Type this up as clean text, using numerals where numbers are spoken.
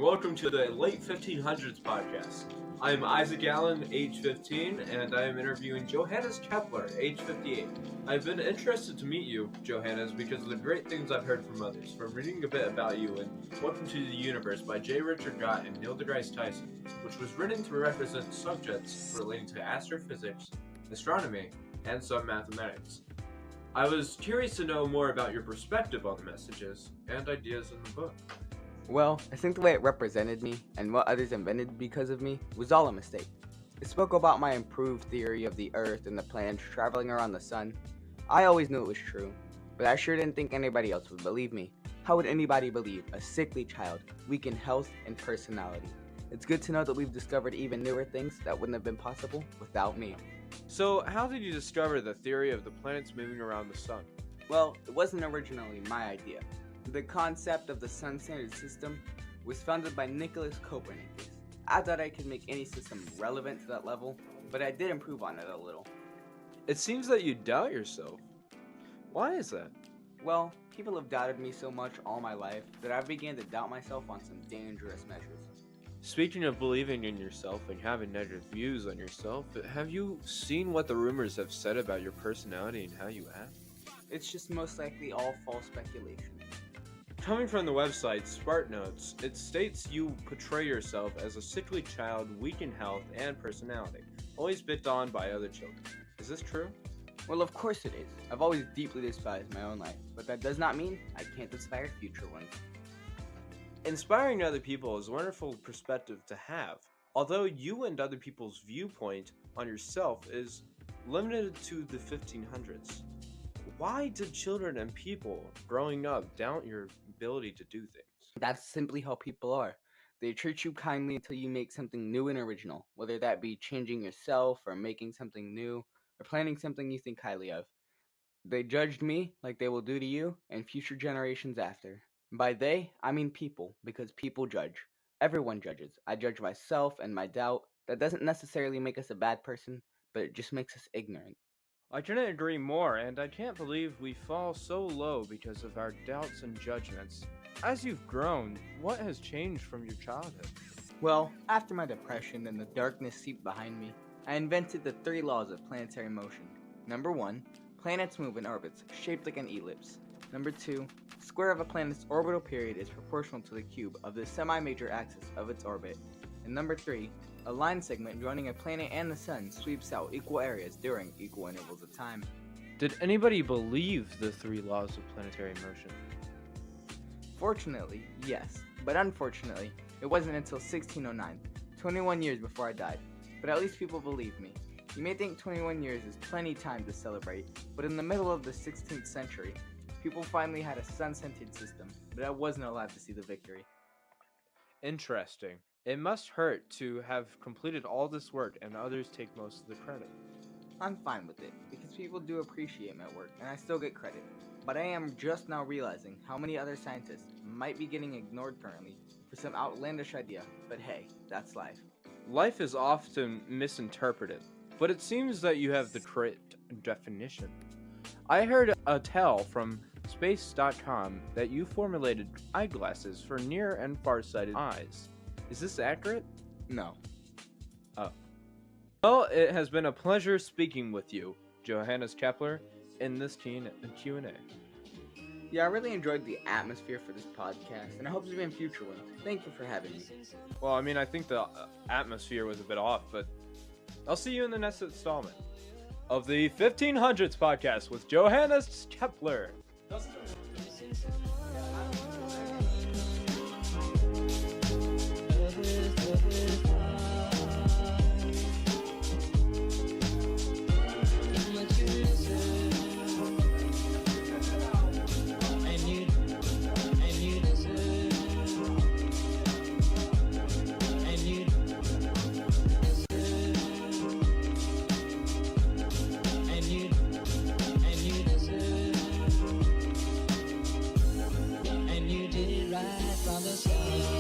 welcome to the Late 1500s podcast. I am Isaac Allen, age 15, and I am interviewing Johannes Kepler, age 58. I've been interested to meet you, Johannes, because of the great things I've heard from others, from reading a bit about you in Welcome to the Universe by J. Richard Gott and Neil deGrasse Tyson, which was written to represent subjects relating to astrophysics, astronomy, and some mathematics. I was curious to know more about your perspective on the messages and ideas in the book. Well, I think the way it represented me and what others invented because of me was all a mistake. It spoke about my improved theory of the Earth and the planets traveling around the sun. I always knew it was true, but I sure didn't think anybody else would believe me. How would anybody believe a sickly child, weak in health and personality? It's good to know that we've discovered even newer things that wouldn't have been possible without me. So, how did you discover the theory of the planets moving around the sun? Well, it wasn't originally my idea. The concept of the sun standard system was founded by Nicholas Copernicus. I thought I could make any system relevant to that level, but I did improve on it a little. It seems that you doubt yourself. Why is that? Well, people have doubted me so much all my life that I began to doubt myself on some dangerous measures. Speaking of believing in yourself and having negative views on yourself, have you seen what the rumors have said about your personality and how you act? It's just most likely all false speculation. Coming from the website SparkNotes, it states you portray yourself as a sickly child, weak in health and personality, always picked on by other children. Is this true? Well, of course it is. I've always deeply despised my own life, but that does not mean I can't inspire future ones. Inspiring other people is a wonderful perspective to have, although you and other people's viewpoint on yourself is limited to the 1500s. Why did children and people growing up doubt your ability to do things? That's simply how people are. They treat you kindly until you make something new and original, whether that be changing yourself or making something new or planning something you think highly of. They judged me like they will do to you and future generations after. By they, I mean people, because people judge. Everyone judges. I judge myself and my doubt. That doesn't necessarily make us a bad person, but it just makes us ignorant. I couldn't agree more, and I can't believe we fall so low because of our doubts and judgments. As you've grown, what has changed from your childhood? Well, after my depression and the darkness seeped behind me, I invented the 3 laws of planetary motion. Number 1, planets move in orbits shaped like an ellipse. Number 2, square of a planet's orbital period is proportional to the cube of the semi-major axis of its orbit. And number 3, a line segment joining a planet and the sun sweeps out equal areas during equal intervals of time. Did anybody believe the 3 laws of planetary motion? Fortunately, yes, but unfortunately, it wasn't until 1609, 21 years before I died, but at least people believed me. You may think 21 years is plenty time to celebrate, but in the middle of the 16th century, people finally had a sun-centered system, but I wasn't allowed to see the victory. Interesting. It must hurt to have completed all this work and others take most of the credit. I'm fine with it, because people do appreciate my work, and I still get credit. But I am just now realizing how many other scientists might be getting ignored currently for some outlandish idea, but hey, that's life. Life is often misinterpreted, but it seems that you have the correct definition. I heard a tell from Space.com that you formulated eyeglasses for near and far-sighted eyes. Is this accurate? No. Oh. Well, it has been a pleasure speaking with you, Johannes Kepler, in this Q&A. Yeah, I really enjoyed the atmosphere for this podcast, and I hope to be in future ones. Thank you for having me. Well, I mean, I think the atmosphere was a bit off, but I'll see you in the next installment of the 1500s podcast with Johannes Kepler. From the start.